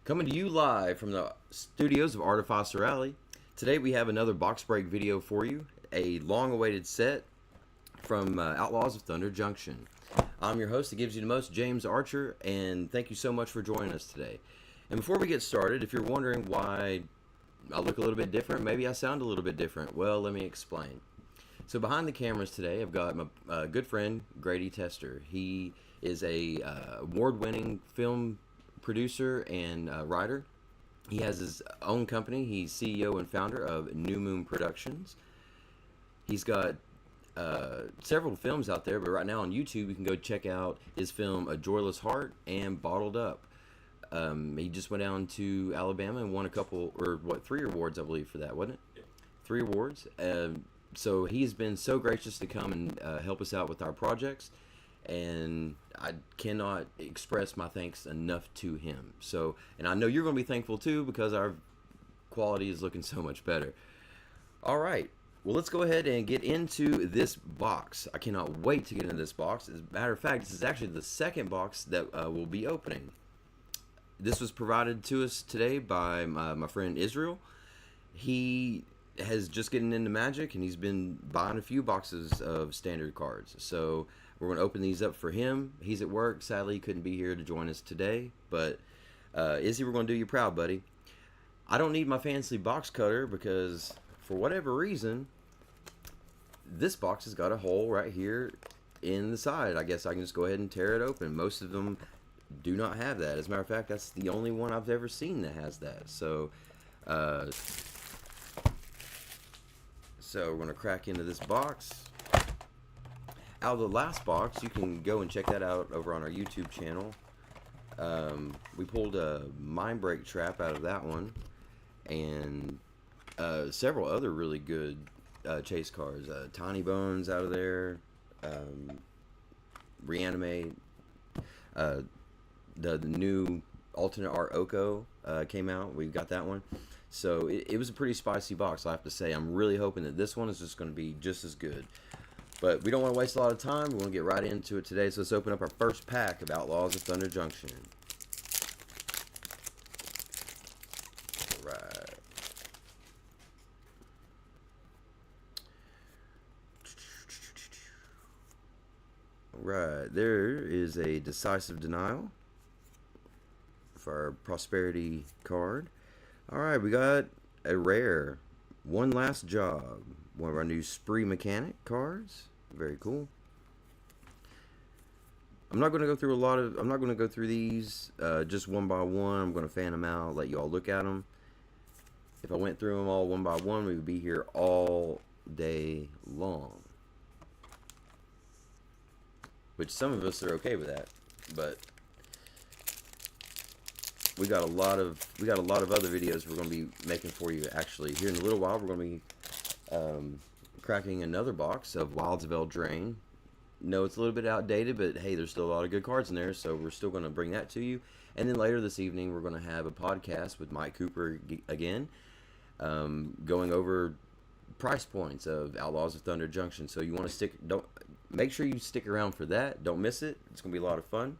Coming to you live from the studios of Artificer Alley. Today we have another box break video for you, a long-awaited set from Outlaws of Thunder Junction. I'm your host that gives you the most, James Archer, and thank you so much for joining us today. And before we get started, if you're wondering why I look a little bit different, maybe I sound a little bit different, well, let me explain. So behind the cameras today, I've got my good friend, Grady Tester. He is a award-winning film producer and writer. He has his own company. He's CEO and founder of New Moon Productions. He's got several films out there, but right now on YouTube you can go check out his film A Joyless Heart and Bottled Up. He just went down to Alabama and won a couple, or what, 3 awards I believe for that, wasn't it? Yeah. 3 awards. So he's been so gracious to come and help us out with our projects, and I cannot express my thanks enough to him. So, and I know you're going to be thankful too, because our quality is looking so much better. All right, well, let's go ahead and get into this box. I cannot wait to get into this box. As a matter of fact, this is actually the second box that we'll be opening. This was provided to us today by my friend Israel. He has just getting into Magic, and he's been buying a few boxes of standard cards. So we're going to open these up for him. He's at work. Sadly, he couldn't be here to join us today. But Izzy, we're going to do you proud, buddy. I don't need my fancy box cutter because, for whatever reason, this box has got a hole right here in the side. I guess I can just go ahead and tear it open. Most of them do not have that. As a matter of fact, that's the only one I've ever seen that has that. So we're going to crack into this box. Out of the last box, you can go and check that out over on our YouTube channel. We pulled a Mind Break Trap out of that one, and several other really good chase cards. Tiny Bones out of there, Reanimate, the new alternate art Oko came out. We've got that one. So it was a pretty spicy box, I have to say. I'm really hoping that this one is just going to be just as good. But we don't want to waste a lot of time. We want to get right into it today. So let's open up our first pack of Outlaws of Thunder Junction. All right. All right. There is a Decisive Denial for our Prosperity card. All right, we got a rare One Last Job, one of our new Spree Mechanic cards. Very cool. I'm not going to go through I'm not going to go through these just one by one. I'm going to fan them out, let you all look at them. If I went through them all one by one, we would be here all day long. Which some of us are okay with that, but we got a lot of other videos we're going to be making for you. Actually, here in a little while, we're going to be cracking another box of Wilds of Eldraine. No, it's a little bit outdated, but hey, there's still a lot of good cards in there, so we're still going to bring that to you. And then later this evening, we're going to have a podcast with Mike Cooper again, going over price points of Outlaws of Thunder Junction. So you want to make sure you stick around for that. Don't miss it. It's going to be a lot of fun.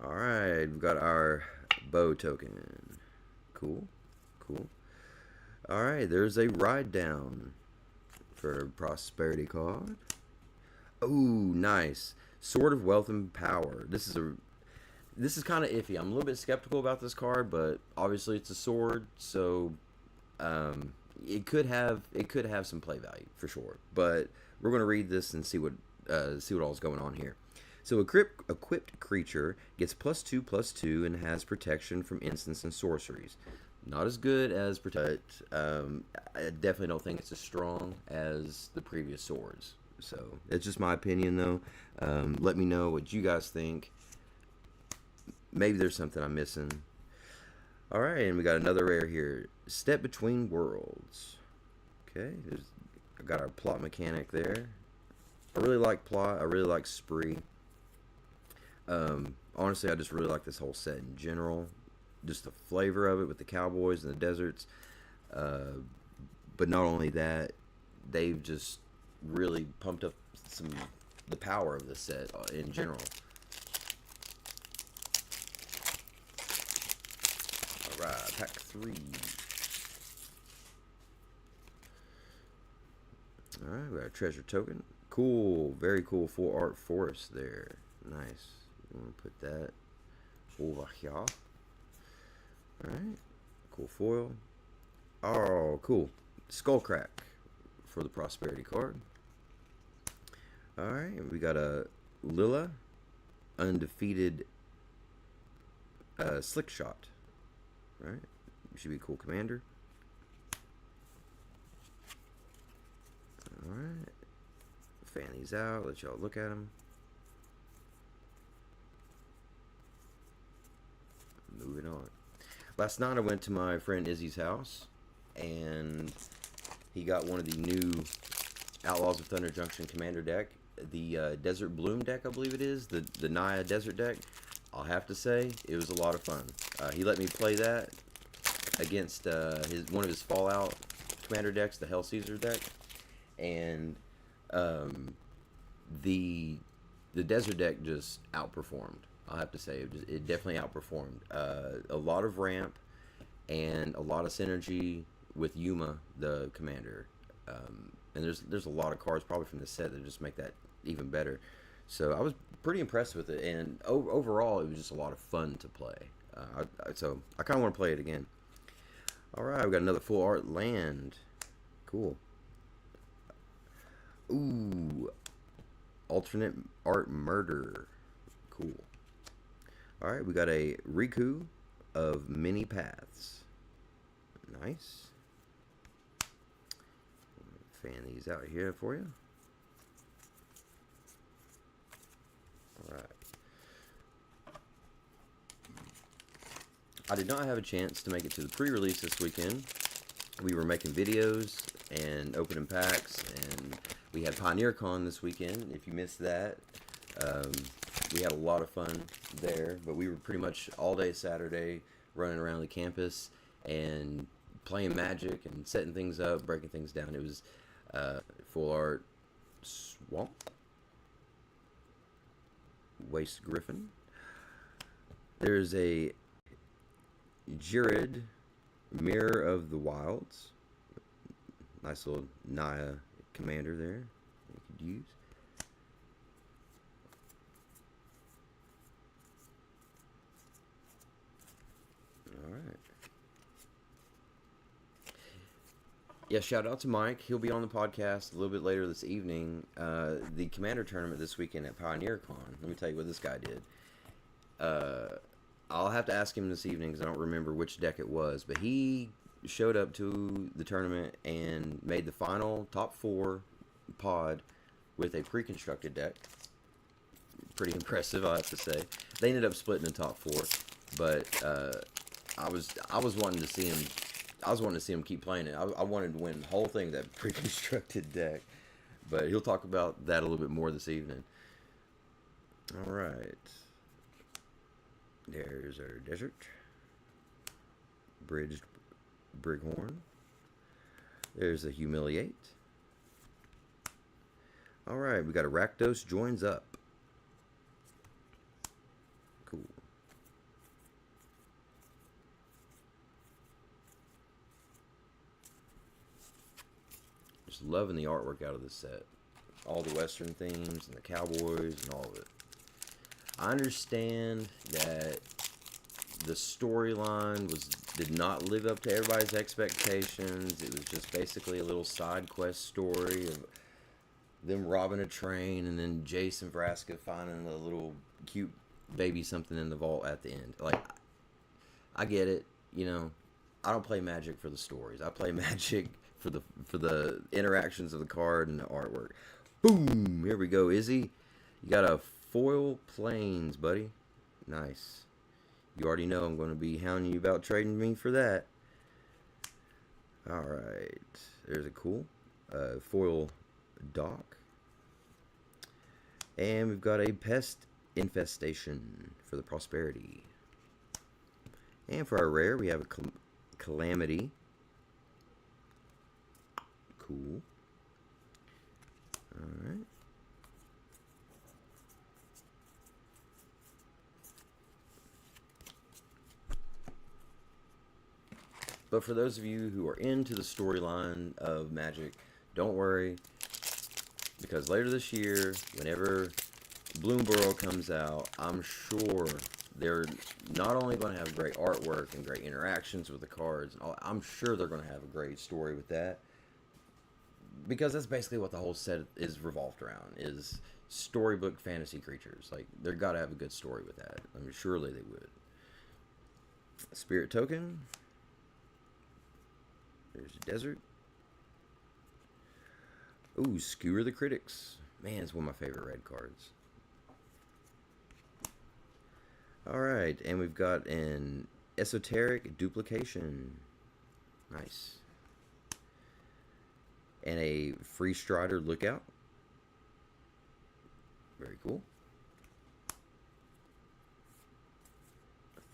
Alright, we've got our bow token. Cool, cool. Alright, there's a Ride Down for Prosperity card. Oh, nice. Sword of Wealth and Power. This is kind of iffy. I'm a little bit skeptical about this card, but obviously it's a sword, so it could have some play value for sure. But we're gonna read this and see what all is going on here. So equipped creature gets +2/+2 and has protection from instants and sorceries. Not as good as protect. I definitely don't think it's as strong as the previous swords. So it's just my opinion, though. Let me know what you guys think. Maybe there's something I'm missing. All right, and we got another rare here. Step Between Worlds. Okay, I got our plot mechanic there. I really like plot. I really like spree. Honestly, I just really like this whole set in general. Just the flavor of it with the cowboys and the deserts. But not only that, they've just really pumped up the power of the set in general. pack 3. Alright, we got a treasure token. Cool, very cool full art forest there. Nice. I'm gonna put that over here. Alright, cool foil. Oh, cool. Skullcrack for the prosperity card. Alright, we got a Lilla undefeated slick shot. Right, should be a cool commander. Alright, fan these out, let y'all look at them. Moving on. Last night I went to my friend Izzy's house, and he got one of the new Outlaws of Thunder Junction commander deck, the Desert Bloom deck, I believe it is, the Naya Desert deck. I'll have to say, it was a lot of fun. He let me play that against one of his Fallout commander decks, the Hell Caesar deck, and the Desert deck just outperformed. I'll have to say, it definitely outperformed. A lot of ramp and a lot of synergy with Yuma, the commander. And there's a lot of cards probably from the set that just make that even better. So I was pretty impressed with it, and overall it was just a lot of fun to play. So I kind of want to play it again. All right, we got another full art land. Cool. Ooh, alternate art murder. Cool. All right, we got a Riku of Many Paths. Nice. Fan these out here for you. All right. I did not have a chance to make it to the pre-release this weekend. We were making videos and opening packs, and we had PioneerCon this weekend. If you missed that, we had a lot of fun there, but we were pretty much all day Saturday running around the campus and playing Magic and setting things up, breaking things down. It was full art Swamp, Waste Griffin. There's a Jirid, Mirror of the Wilds. Nice little Naya commander there you could use. Alright. Yeah, shout out to Mike. He'll be on the podcast a little bit later this evening. The Commander tournament this weekend at PioneerCon. Let me tell you what this guy did. I'll have to ask him this evening because I don't remember which deck it was, but he showed up to the tournament and made the final top 4 pod with a pre-constructed deck. Pretty impressive, I have to say. They ended up splitting the top 4, but I was wanting to see him. I was wanting to see him keep playing it. I wanted to win the whole thing, that pre-constructed deck. But he'll talk about that a little bit more this evening. All right. There's our desert. Bridged Brighorn. There's a Humiliate. All right, we got a Rakdos joins up. Cool. Just loving the artwork out of this set. All the Western themes and the cowboys and all of it. I understand that the storyline did not live up to everybody's expectations. It was just basically a little side quest story of them robbing a train and then Jason Vraska finding a little cute baby something in the vault at the end. Like, I get it, you know. I don't play Magic for the stories. I play Magic for the interactions of the card and the artwork. Boom! Here we go, Izzy. You got a foil plains, buddy. Nice. You already know I'm going to be hounding you about trading me for that. Alright. There's a cool foil dock. And we've got a pest infestation for the prosperity. And for our rare, we have a calamity. Cool. Alright. But for those of you who are into the storyline of Magic, don't worry, because later this year, whenever Bloomborough comes out, I'm sure they're not only going to have great artwork and great interactions with the cards, and all, I'm sure they're going to have a great story with that, because that's basically what the whole set is revolved around, is storybook fantasy creatures. Like, they've got to have a good story with that. I mean, surely they would. Spirit token. There's a desert. Ooh, Skewer the Critics. Man, it's one of my favorite red cards. Alright, and we've got an Esoteric Duplication. Nice. And a Free Strider Lookout. Very cool.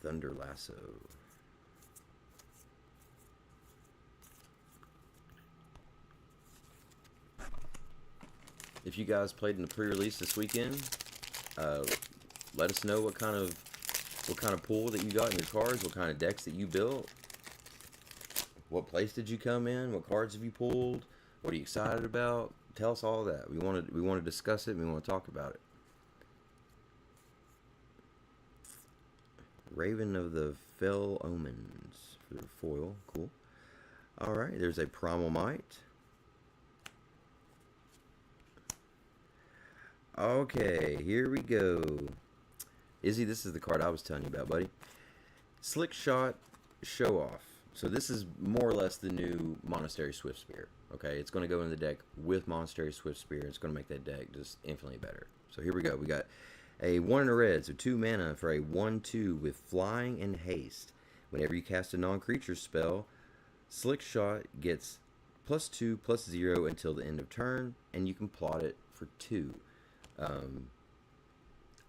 Thunder Lasso. If you guys played in the pre-release this weekend, let us know what kind of pool that you got in your cards, what kind of decks that you built, what place did you come in, what cards have you pulled, what are you excited about? Tell us all that. We want to discuss it and we want to talk about it. Raven of the Fell Omens for the foil. Cool. Alright, there's a Primal Might. Okay, here we go. Izzy, this is the card I was telling you about, buddy. Slick Shot Show Off. So this is more or less the new Monastery Swiftspear. Okay, it's going to go in the deck with Monastery Swiftspear. It's going to make that deck just infinitely better. So here we go. We got a 1 and a red, so 2 mana for a 1/2 with Flying and Haste. Whenever you cast a non-creature spell, Slick Shot gets +2/+0 until the end of turn, and you can plot it for 2.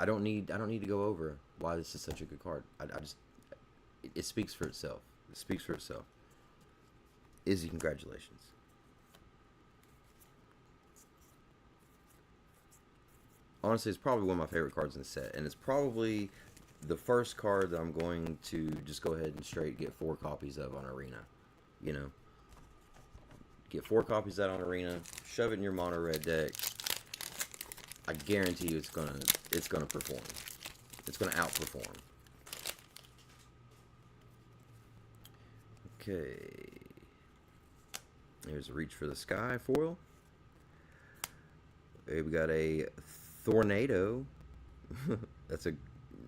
I don't need to go over why this is such a good card. It speaks for itself. It speaks for itself. Izzy, congratulations. Honestly, it's probably one of my favorite cards in the set, and it's probably the first card that I'm going to just go ahead and straight get 4 copies of on Arena. You know, get 4 copies of that on Arena, shove it in your mono red deck. I guarantee you it's gonna perform. It's gonna outperform. Okay. There's a Reach for the Sky foil. Okay, we got a Tornado. That's a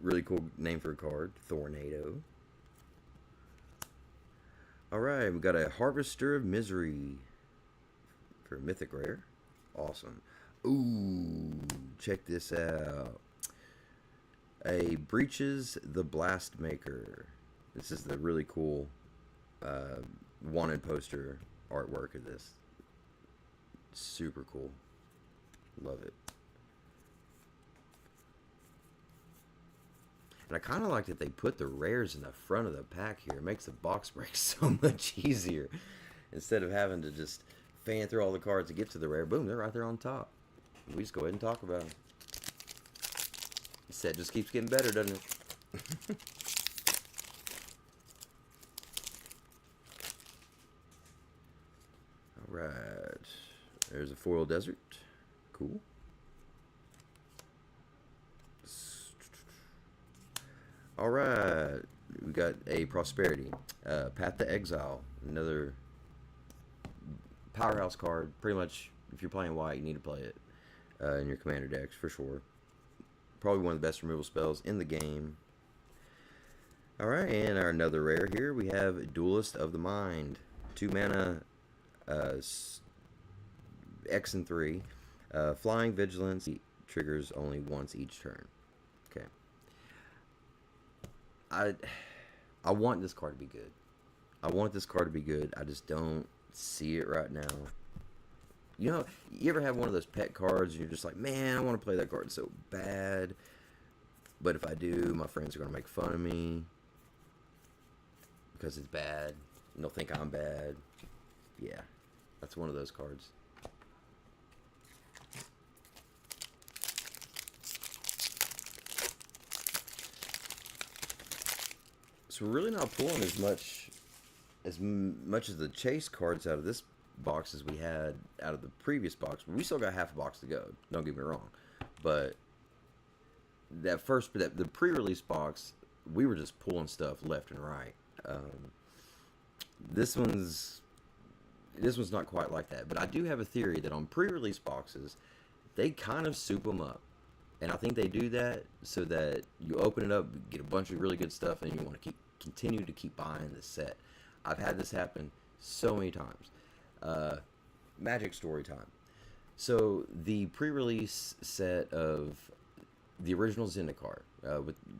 really cool name for a card. Tornado. Alright, we got a Harvester of Misery for a Mythic Rare. Awesome. Ooh, check this out. A Breaches the Blast Maker. This is the really cool wanted poster artwork of this. Super cool. Love it. And I kind of like that they put the rares in the front of the pack here. It makes the box break so much easier. Instead of having to just fan through all the cards to get to the rare, boom, they're right there on top. We just go ahead and talk about them. The set just keeps getting better, doesn't it? Alright. There's a foil desert. Cool. Alright. We got a Prosperity. Path to Exile. Another powerhouse card. Pretty much, if you're playing white, you need to play it in your commander decks for sure. Probably one of the best removal spells in the game. Alright, and our another rare here, we have Duelist of the Mind. 2 mana, X and 3. Flying Vigilance triggers only once each turn. Okay. I want this card to be good. I want this card to be good. I just don't see it right now. You know, you ever have one of those pet cards and you're just like, man, I want to play that card so bad. But if I do, my friends are going to make fun of me because it's bad. And they'll think I'm bad. Yeah, that's one of those cards. So we're really not pulling as much much as the chase cards out of this box as we had out of the previous box, we still got half a box to go. Don't get me wrong, but the pre-release box, we were just pulling stuff left and right. This one's not quite like that, but I do have a theory that on pre-release boxes, they kind of soup them up. And I think they do that so that you open it up, get a bunch of really good stuff, and you want to continue to keep buying the set. I've had this happen so many times. Magic story time. So the pre-release set of the original Zendikar,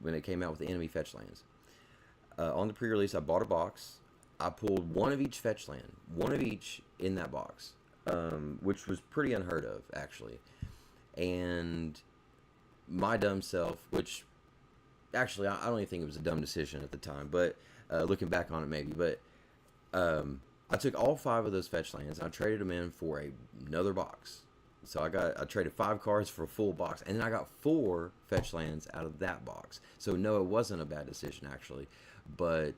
when it came out with the enemy fetch lands, on the pre-release, I bought a box. I pulled one of each fetch land, one of each in that box, which was pretty unheard of, actually. And my dumb self, which actually I don't even think it was a dumb decision at the time, but looking back on it maybe, but I took all 5 of those fetch lands and I traded them in for another box. So I traded 5 cards for a full box, and then I got 4 fetch lands out of that box. So no, it wasn't a bad decision actually, but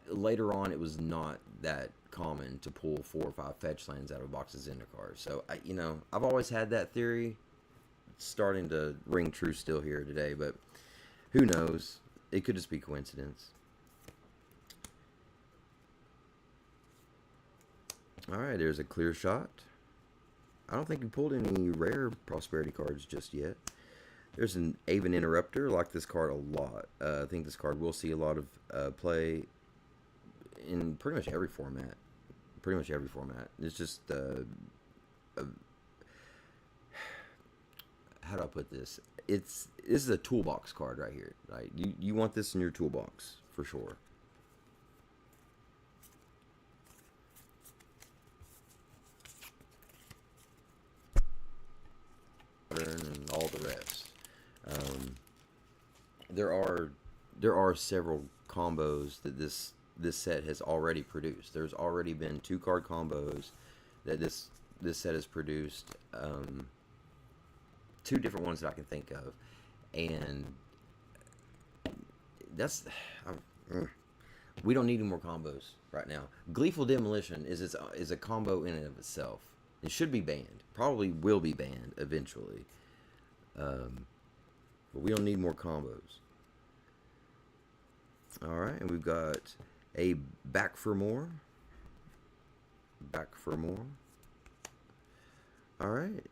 later on it was not that common to pull 4 or 5 fetch lands out of a box of Zendikar. So I've always had that theory. It's starting to ring true still here today, but who knows? It could just be coincidence. Alright, there's a clear shot. I don't think we pulled any rare prosperity cards just yet. There's an Aven Interrupter. I like this card a lot. I think this card will see a lot of play in pretty much every format. Pretty much every format. It's just how do I put this? This is a toolbox card right here. Right? You want this in your toolbox for sure. And all the rest. There are several combos that this set has already produced. There's already been 2 card combos that this set has produced. 2 different ones that I can think of, and we don't need any more combos right now. Gleeful Demolition is a combo in and of itself. It should be banned. Probably will be banned eventually. But we don't need more combos. Alright, and we've got a Back for More. Back for More. Alright.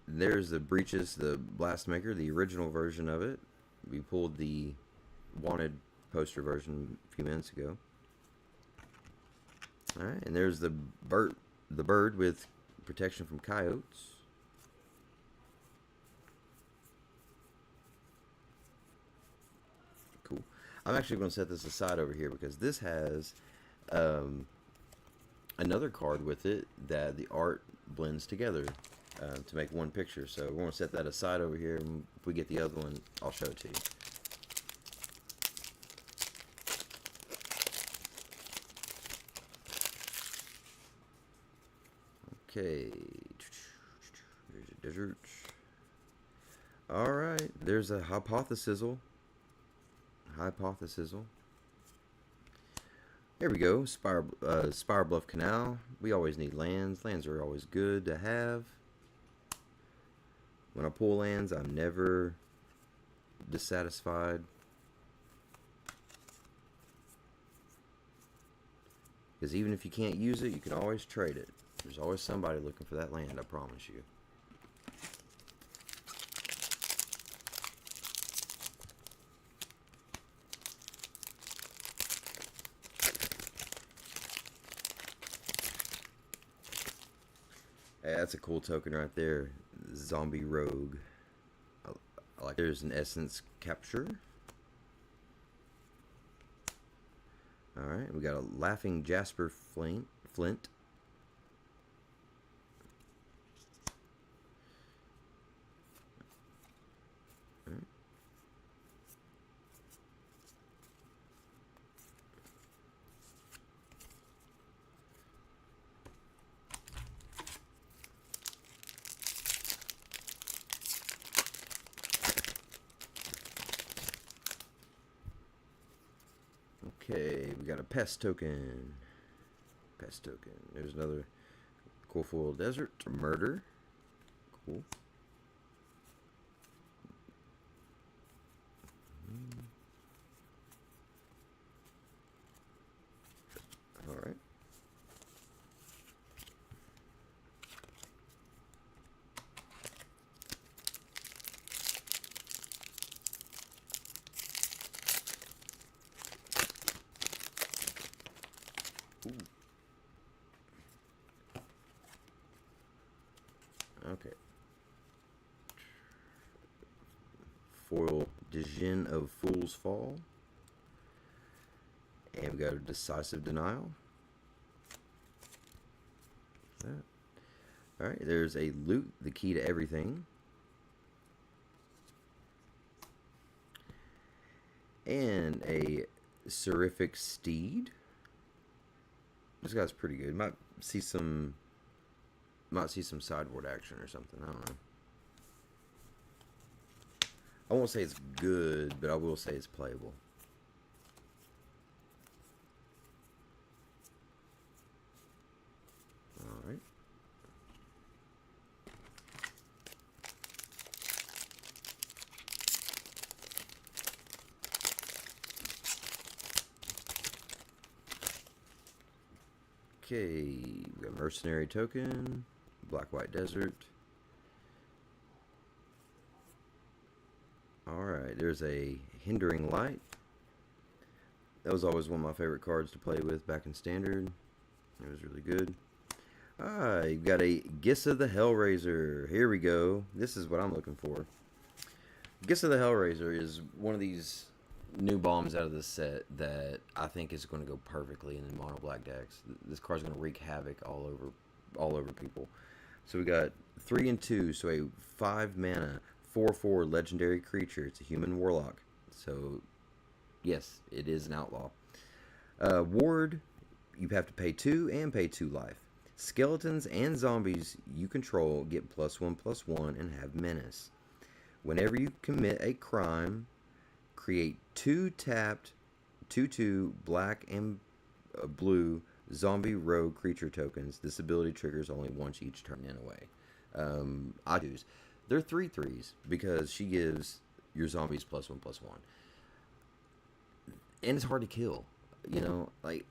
There's the Breaches, the Blastmaker, the original version of it. We pulled the wanted poster version a few minutes ago. Alright, and there's the bird with protection from coyotes. Cool. I'm actually going to set this aside over here because this has another card with it that the art blends together to make one picture. So we're going to set that aside over here, and if we get the other one, I'll show it to you. Okay, there's a desert. Alright, there's a Hypothesizzle. There we go, Spirebluff Canal. We always need lands. Lands are always good to have. When I pull lands, I'm never dissatisfied. Because even if you can't use it, you can always trade it. There's always somebody looking for that land, I promise you. Hey, that's a cool token right there. Zombie Rogue. I like. There's an Essence Capture. Alright, we got a Laughing Jasper Flint. Okay, we got a pest token. Pest token. There's another cool foil desert murder. Cool. All right. Ooh. Okay. Foil Djinn of Fool's Fall. And we got a Decisive Denial. That. Alright, there's a Loot, the Key to Everything. And a Seraphic Steed. This guy's pretty good. Might see some sideboard action or something. I don't know. I won't say it's good, but I will say it's playable. Alright. Okay, we got Mercenary Token, Black-White Desert. Alright, there's a Hindering Light. That was always one of my favorite cards to play with back in Standard. It was really good. You've got a Gissa the Hellraiser. Here we go. This is what I'm looking for. Gissa the Hellraiser is one of these new bombs out of this set that I think is going to go perfectly in the mono black decks. This card's going to wreak havoc all over people. So we got 3 and 2, so a 5 mana 4/4 legendary creature. It's a human warlock. So yes, it is an outlaw. Ward, you have to pay 2 and pay 2 life. Skeletons and zombies you control get +1/+1 and have menace. Whenever you commit a crime, create 2 tapped 2/2 black and blue zombie rogue creature tokens. This ability triggers only once each turn in a way. I choose. They're 3/3s because she gives your zombies +1/+1. And it's hard to kill. You know, like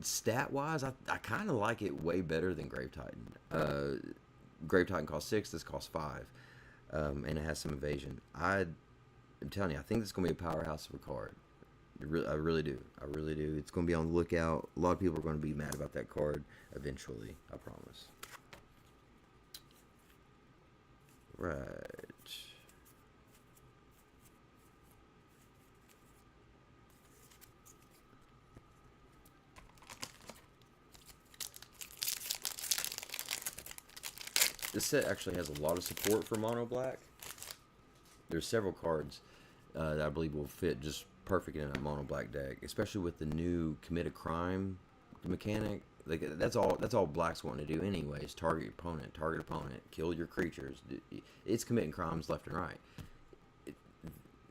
stat wise, I kind of like it way better than Grave Titan. Grave Titan costs 6, this costs 5. And it has some evasion. I'm telling you, I think this is going to be a powerhouse of a card. I really do. I really do. It's going to be on the lookout. A lot of people are going to be mad about that card eventually. I promise. Right. This set actually has a lot of support for mono black. There's several cards that I believe will fit just perfect in a mono black deck, especially with the new commit a crime mechanic. Like that's all black's wanting to do anyways. Target opponent, kill your creatures. It's committing crimes left and right.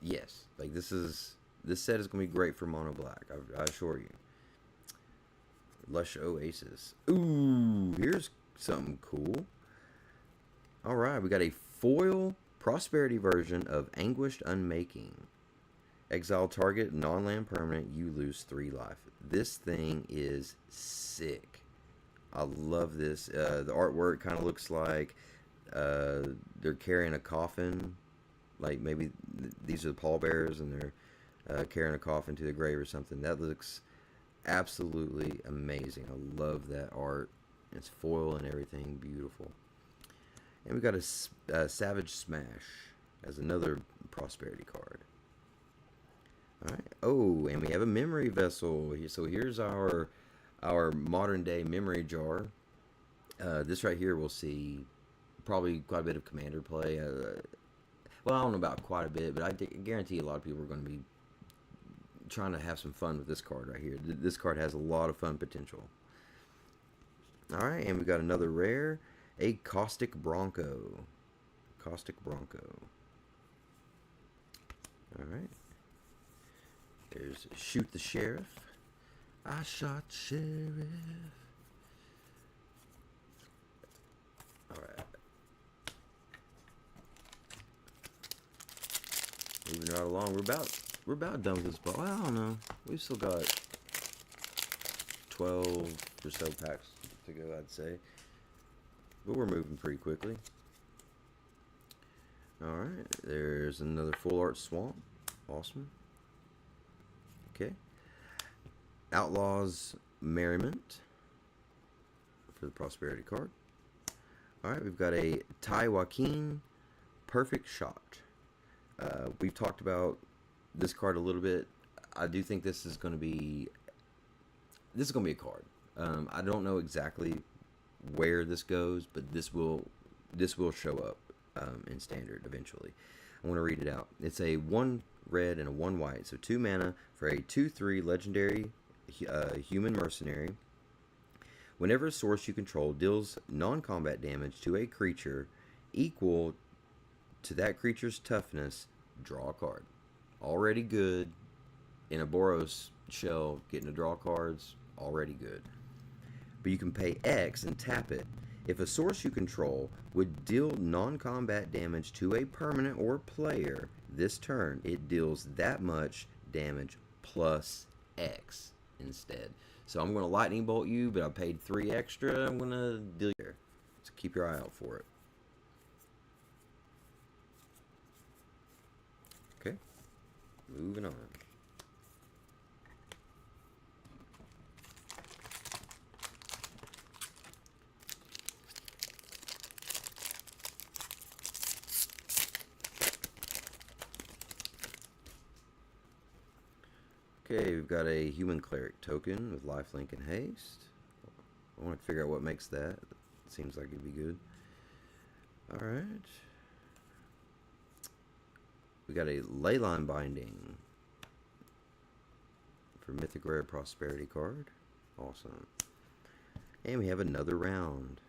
Yes, like this set is gonna be great for mono black. I assure you. Lush Oasis. Ooh, here's something cool. All right, we got a foil prosperity version of Anguished Unmaking. Exile target non-land permanent, you lose 3 life. This thing is sick. I love this. The artwork kind of looks like they're carrying a coffin. Like maybe these are the pallbearers and they're carrying a coffin to the grave or something. That looks absolutely amazing. I love that art. It's foil and everything. Beautiful. And we got a Savage Smash as another prosperity card. Alright. Oh, and we have a Memory Vessel. So here's our modern day memory jar. This right here we'll see probably quite a bit of commander play. Well, I don't know about quite a bit, but I guarantee a lot of people are going to be trying to have some fun with this card right here. This card has a lot of fun potential. Alright, and we got another rare. A Caustic Bronco. Caustic Bronco. Alright. There's Shoot the Sheriff. I shot sheriff. Alright. Moving right along. We're about done with this box. Well, I don't know. We've still got 12 or so packs to go, I'd say. But we're moving pretty quickly. Alright, there's another Full Art Swamp. Awesome. Okay. Outlaws Merriment for the Prosperity card. Alright, we've got a Ty Joaquin Perfect Shot. We've talked about this card a little bit. I do think this is going to be a card. I don't know exactly where this goes, but this will show up in Standard eventually. I want to read it out. It's a 1 red and a 1 white, so 2 mana for a 2/3 legendary human mercenary. Whenever a source you control deals non-combat damage to a creature equal to that creature's toughness, draw a card. Already good. In a Boros shell, getting to draw cards, already good. But you can pay X and tap it. If a source you control would deal non-combat damage to a permanent or player this turn, it deals that much damage plus X instead. So I'm going to lightning bolt you, but I paid 3 extra. I'm going to deal here. So keep your eye out for it. Okay. Moving on. Okay, we've got a Human Cleric token with lifelink and haste. I want to figure out what makes that. Seems like it'd be good. Alright. We got a Leyline Binding for Mythic Rare Prosperity card. Awesome. And we have another round.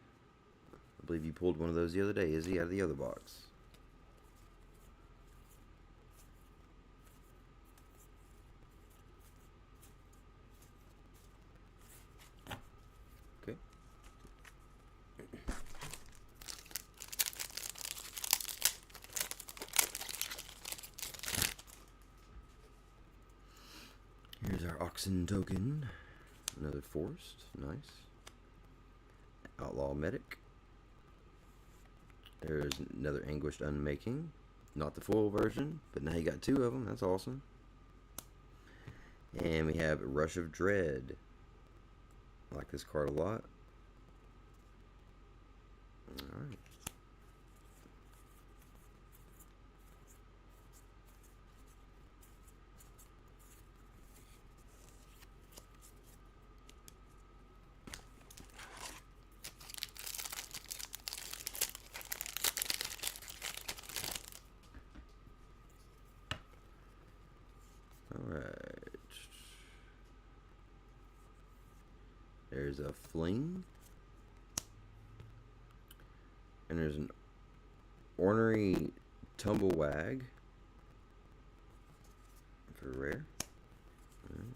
I believe you pulled one of those the other day, Izzy, out of the other box. Okay. Here's our Oxen token. Another Forest. Nice. Outlaw Medic. There's another Anguished Unmaking. Not the full version, but now you got 2 of them. That's awesome. And we have Rush of Dread. I like this card a lot. Alright. Alright. There's a Fling. And there's an Ornery Tumblewag for rare. Right.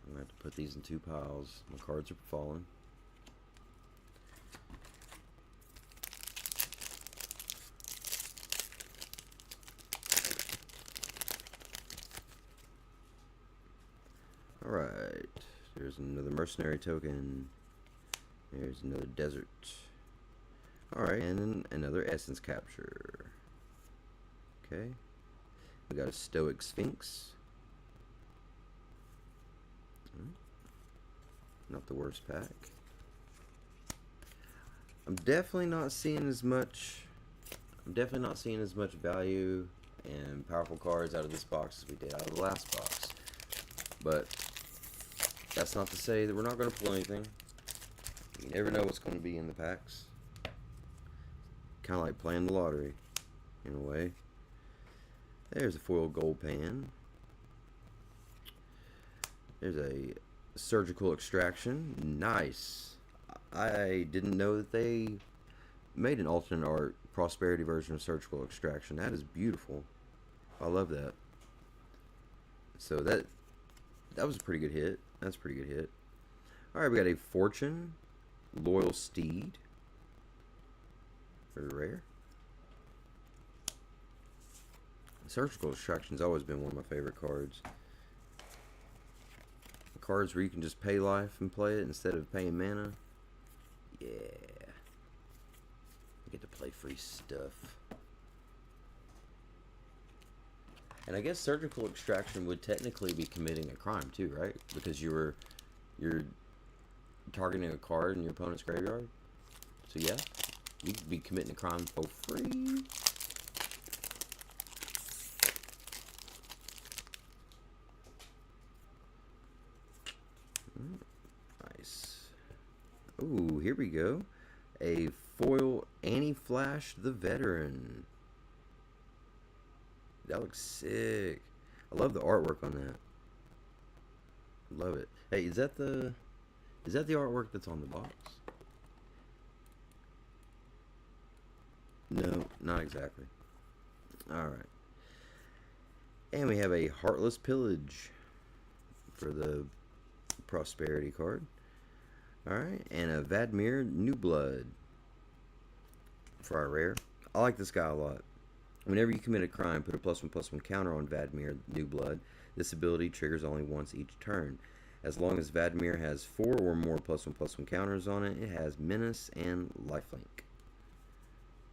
I'm going to have to put these in 2 piles. My cards are falling. Alright, there's another Mercenary token. There's another Desert. Alright, and then another Essence Capture. Okay. We got a Stoic Sphinx. Not the worst pack. I'm definitely not seeing as much value and powerful cards out of this box as we did out of the last box. But that's not to say that we're not going to pull anything. You never know what's going to be in the packs. Kind of like playing the lottery, in a way. There's a foil gold pan. There's a Surgical Extraction. Nice. I didn't know that they made an alternate art prosperity version of Surgical Extraction. That is beautiful. I love that. So that was a pretty good hit. That's a pretty good hit. All right, we got a Fortune, Loyal Steed. Very rare. Surgical Extraction's always been one of my favorite cards. Cards where you can just pay life and play it instead of paying mana. Yeah. You get to play free stuff. And I guess Surgical Extraction would technically be committing a crime too, right? Because you're targeting a card in your opponent's graveyard. So yeah, you could be committing a crime for free. Nice. Ooh, here we go. A foil Anti-Flash the Veteran. That looks sick. I love the artwork on that. Love it. Hey, is that the artwork that's on the box? No, not exactly. Alright. And we have a Heartless Pillage for the Prosperity card. Alright, and a Vadmir New Blood for our rare. I like this guy a lot. Whenever you commit a crime, put a +1/+1 counter on Vadmir New Blood. This ability triggers only once each turn. As long as Vadmir has 4 or more +1/+1 counters on it, it has Menace and Lifelink.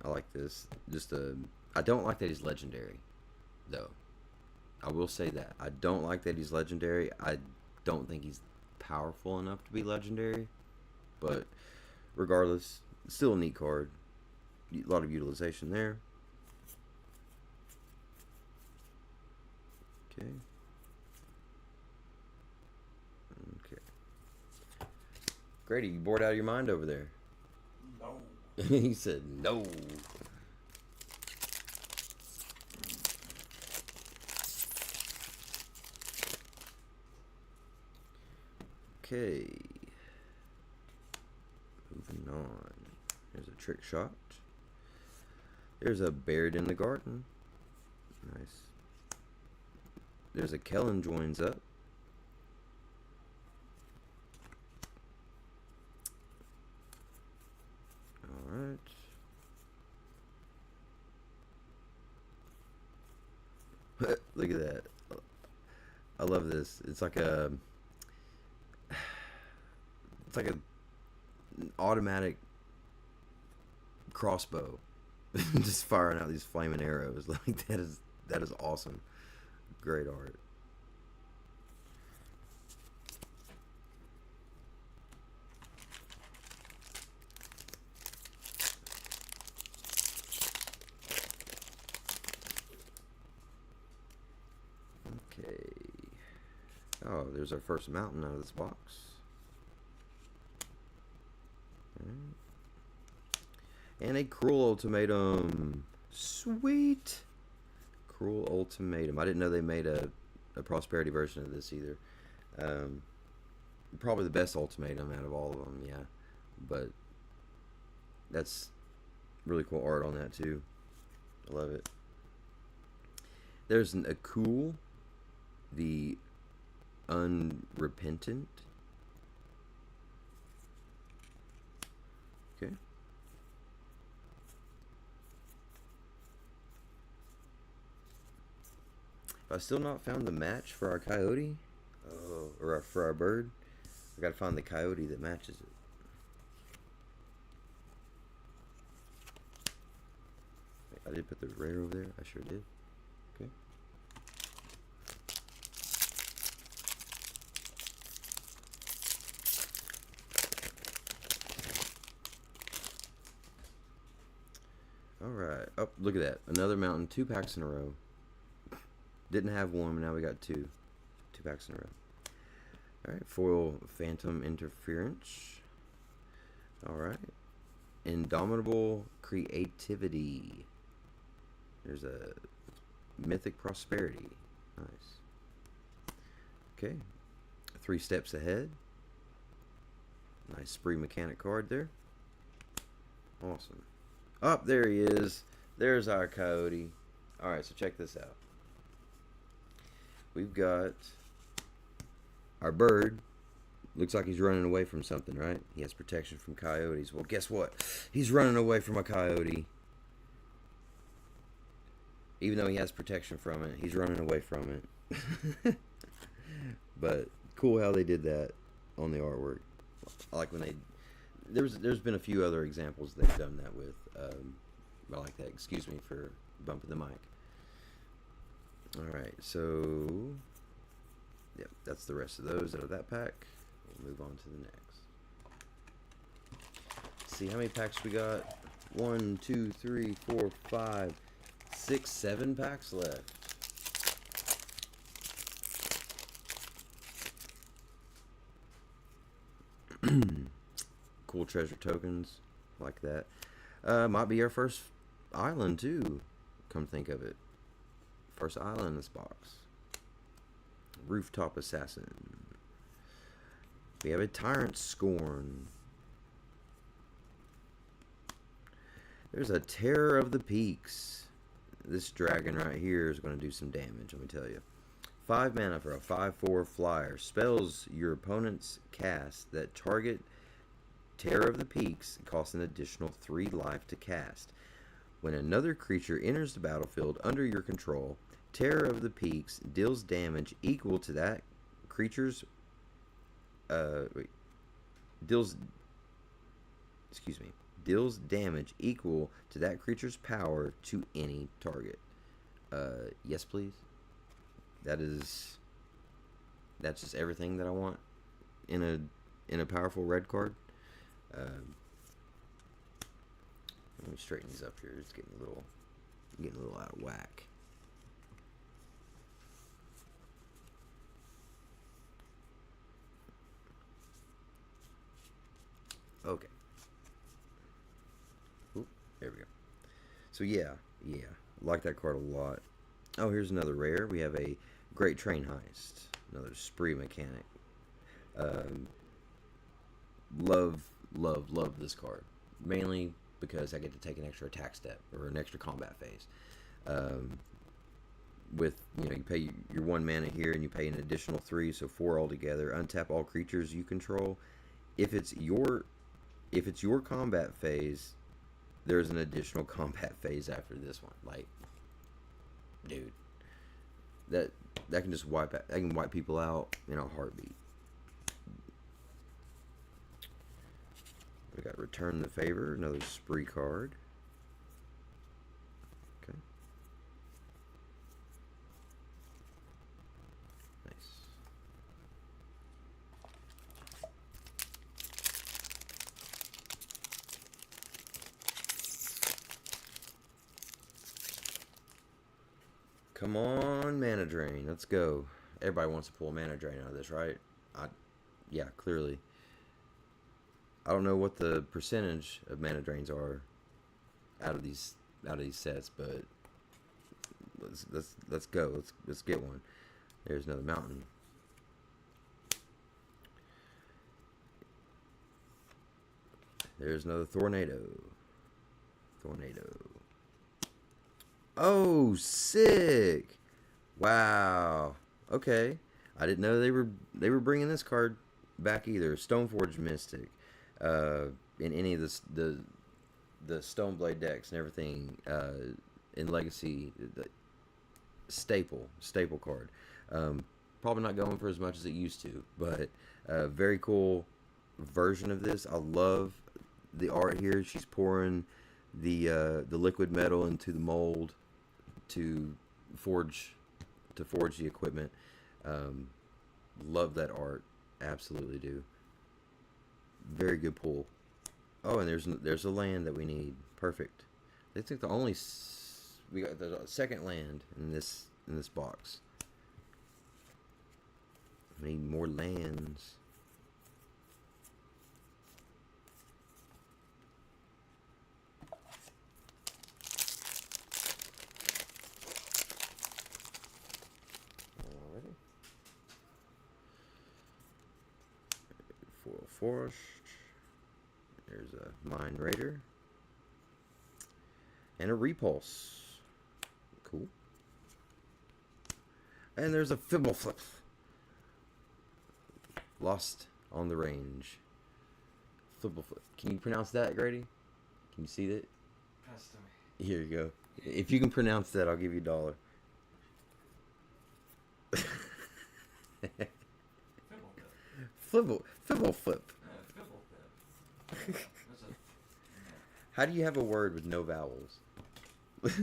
I like this. I don't like that he's legendary, though. I will say that. I don't like that he's legendary. I don't think he's powerful enough to be legendary. But regardless, still a neat card. A lot of utilization there. Okay. Okay. Grady, you bored out of your mind over there? No. He said no. Okay. Moving on. There's a Trick Shot. There's a Buried in the Garden. Nice. There's a Kellen Joins Up. Alright. Look at that. I love this. It's like an automatic crossbow. Just firing out these flaming arrows. Like that is awesome. Great art. Okay. Oh, there's our first mountain out of this box. And a Cruel Ultimatum. Sweet. Cruel Ultimatum. I didn't know they made a prosperity version of this either. Probably the best ultimatum out of all of them, yeah. But that's really cool art on that too. I love it. There's a Akul, the Unrepentant. Okay. If I still not found the match for our coyote, or for our bird, I gotta find the coyote that matches it. I did put the rare over there. I sure did. Okay. Alright. Oh, look at that. Another mountain. 2 packs in a row. Didn't have one, but now we got 2. 2 packs in a row. Alright. Foil Phantom Interference. Alright. Indomitable Creativity. There's a Mythic Prosperity. Nice. Okay. 3 Steps Ahead. Nice Spree Mechanic card there. Awesome. Up there he is. There's our Coyote. Alright, so check this out. We've got our bird. Looks like he's running away from something, right? He has protection from coyotes. Well, guess what? He's running away from a coyote. Even though he has protection from it, he's running away from it. But cool how they did that on the artwork. I like when they... There's been a few other examples they've done that with. I like that. Excuse me for bumping the mic. Alright, so... Yep, that's the rest of those out of that pack. We'll move on to the next. See how many packs we got? 1, 2, 3, 4, 5, 6, 7 packs left. Cool treasure tokens, like that. Might be our first island too, come think of it. First island in this box. Rooftop Assassin. We have a Tyrant Scorn. There's a Terror of the Peaks. This dragon right here is going to do some damage, let me tell you. 5 mana for a 5/4 flyer. Spells your opponent's cast that target Terror of the Peaks costs an additional 3 life to cast. When another creature enters the battlefield under your control, Terror of the Peaks deals damage equal to that creature's deals damage equal to that creature's power to any target. Yes, please. That's just everything that I want in a powerful red card. Let me straighten these up here. It's getting a little out of whack. Okay. Oop, there we go. So yeah, like that card a lot. Oh, here's another rare. We have a Great Train Heist. Another Spree Mechanic. Love this card. Mainly because I get to take an extra attack step or an extra combat phase. With, you pay your 1 mana here and you pay an additional 3, so 4 altogether. Untap all creatures you control. If it's your combat phase, there's an additional combat phase after this one. Like, dude, that can just wipe people out in a heartbeat. We got Return the Favor, another Spree card. Okay. Nice. Come on, Mana Drain. Let's go. Everybody wants to pull Mana Drain out of this, right? Yeah, clearly. I don't know what the percentage of Mana Drains are out of these sets, but let's go. Let's get one. There's another mountain. There's another Tornado. Oh, sick! Wow. Okay, I didn't know they were bringing this card back either. Stoneforge Mystic. In any of the Stoneblade decks and everything, in Legacy, the staple card. Probably not going for as much as it used to, but very cool version of this. I love the art here. She's pouring the liquid metal into the mold to forge the equipment. Love that art, absolutely do. Very good pull. Oh, and there's a land that we need. Perfect. I think we got the second land in this box. We need more lands. Alrighty. Foil Forest. There's a Mind Raider. And a Repulse. Cool. And there's a Fibbleflip. Lost on the Range. Fibbleflip. Can you pronounce that, Grady? Can you see that? Pass to me. Here you go. If you can pronounce that, I'll give you $1. Fibbleflip. Fibbleflip. How do you have a word with no vowels? Like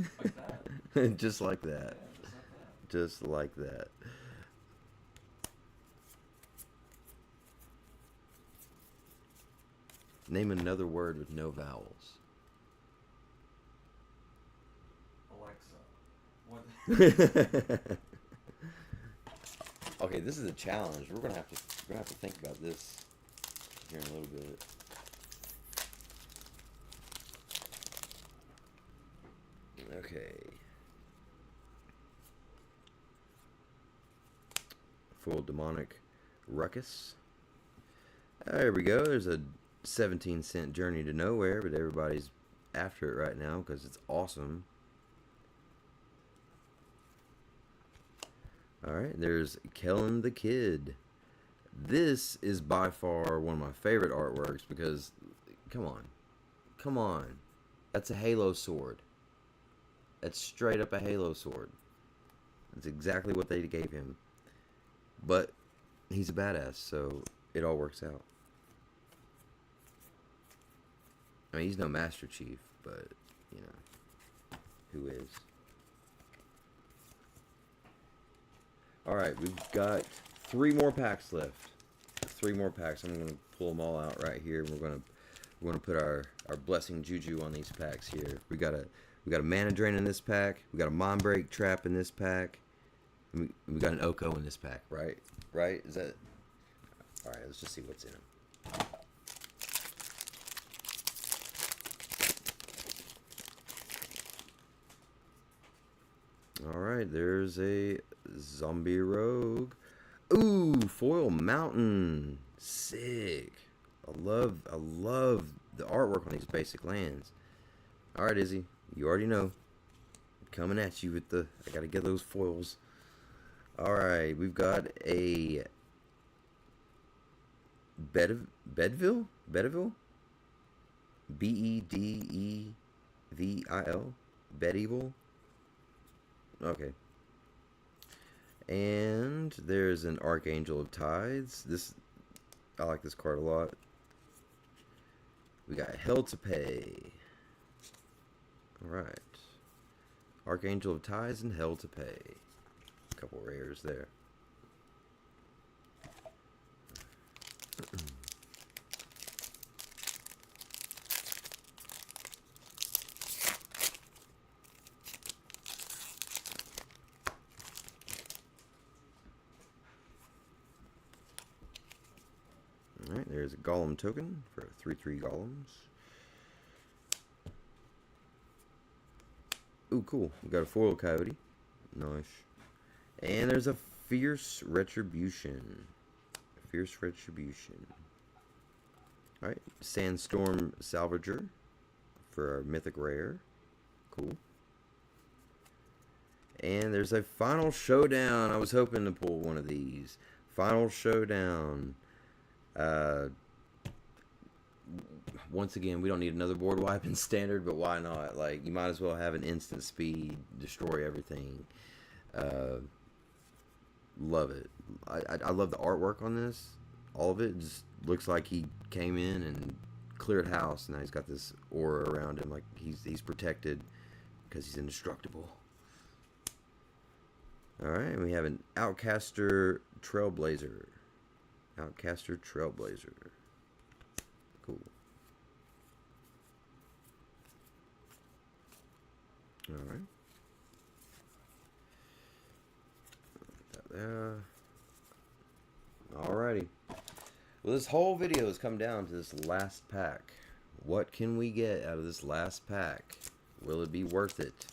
that. Just like that. Yeah, Just like that. Name another word with no vowels. Alexa. What? Okay, this is a challenge. We're gonna have to think about this here in a little bit. Okay. Full Demonic Ruckus. There we go. There's a 17-cent Journey to Nowhere, but everybody's after it right now because it's awesome. Alright, there's Kellen the Kid. This is by far one of my favorite artworks because, come on. Come on. That's a Halo sword. That's straight up a Halo sword. That's exactly what they gave him. But he's a badass, so it all works out. I mean, he's no Master Chief, but, you know, who is? Alright, we've got 3 more packs left. 3 more packs. I'm going to pull them all out right here. We're going to put our blessing juju on these packs here. We got a Mana Drain in this pack. We got a Mind Break Trap in this pack. And we got an Oko in this pack, right? Right? Is that... Alright, let's just see what's in them. Alright, there's a Zombie Rogue. Ooh, Foil Mountain. Sick. I love the artwork on these basic lands. Alright, Izzy, you already know. Coming at you with the... I gotta get those foils. Alright, we've got a... Bedeville? Bedevil? Bedevil? Okay. And there's an Archangel of Tides. I like this card a lot. We got Hell to Pay. Alright. Archangel of Tides and Hell to Pay. A couple rares there. Alright, there's a Golem token for 3/3 Golems. Ooh, cool. We got a foil Coyote. Nice. And there's a Fierce Retribution. Fierce Retribution. Alright, Sandstorm Salvager for our Mythic Rare. Cool. And there's a Final Showdown. I was hoping to pull one of these. Final Showdown. Once again, we don't need another board wipe in standard, but why not? Like, you might as well have an instant speed, destroy everything. Love it. I love the artwork on this. All of it just looks like he came in and cleared house. Now he's got this aura around him, like he's protected because he's indestructible. Alright, we have an Outcaster Trailblazer. Outcaster Trailblazer. Cool. Alright. Put that there. Alrighty. Well, this whole video has come down to this last pack. What can we get out of this last pack? Will it be worth it?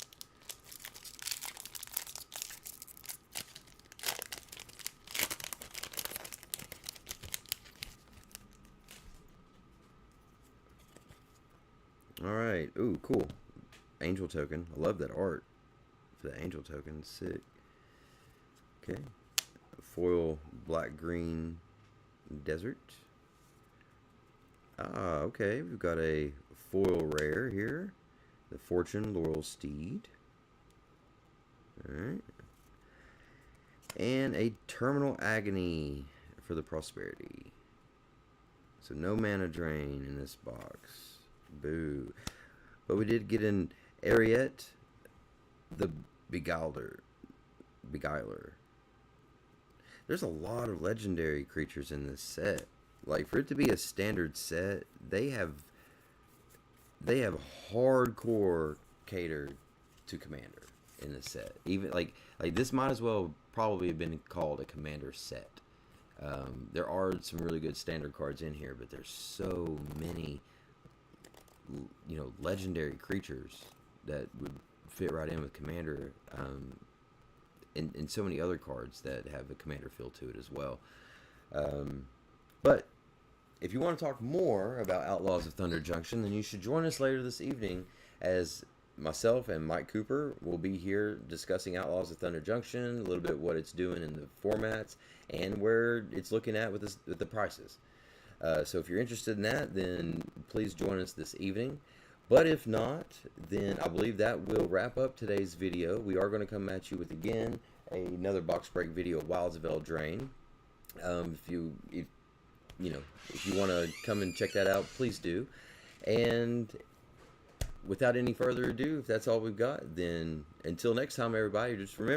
right. Ooh, cool. Angel token. I love that art for the angel token. Sick. Okay. Foil black green desert. Ah, okay. We've got a foil rare here. The Fortune Laurel Steed. Alright. And a Terminal Agony for the Prosperity. So no mana drain in this box. Boo. But we did get an Ariete, the Beguiler. There's a lot of legendary creatures in this set. Like, for it to be a standard set, they have hardcore catered to Commander in this set. Even like this might as well probably have been called a Commander set. There are some really good standard cards in here, but there's so many, you know, legendary creatures that would fit right in with Commander, and so many other cards that have a Commander feel to it as well. But if you want to talk more about Outlaws of Thunder Junction, then you should join us later this evening, as myself and Mike Cooper will be here discussing Outlaws of Thunder Junction, a little bit what it's doing in the formats, and where it's looking at with the prices. So if you're interested in that, then please join us this evening. But if not, then I believe that will wrap up today's video. We are going to come at you with, again, another box break video of Wilds of Eldraine. If you want to come and check that out, please do. And without any further ado, if that's all we've got, then until next time, everybody, just remember,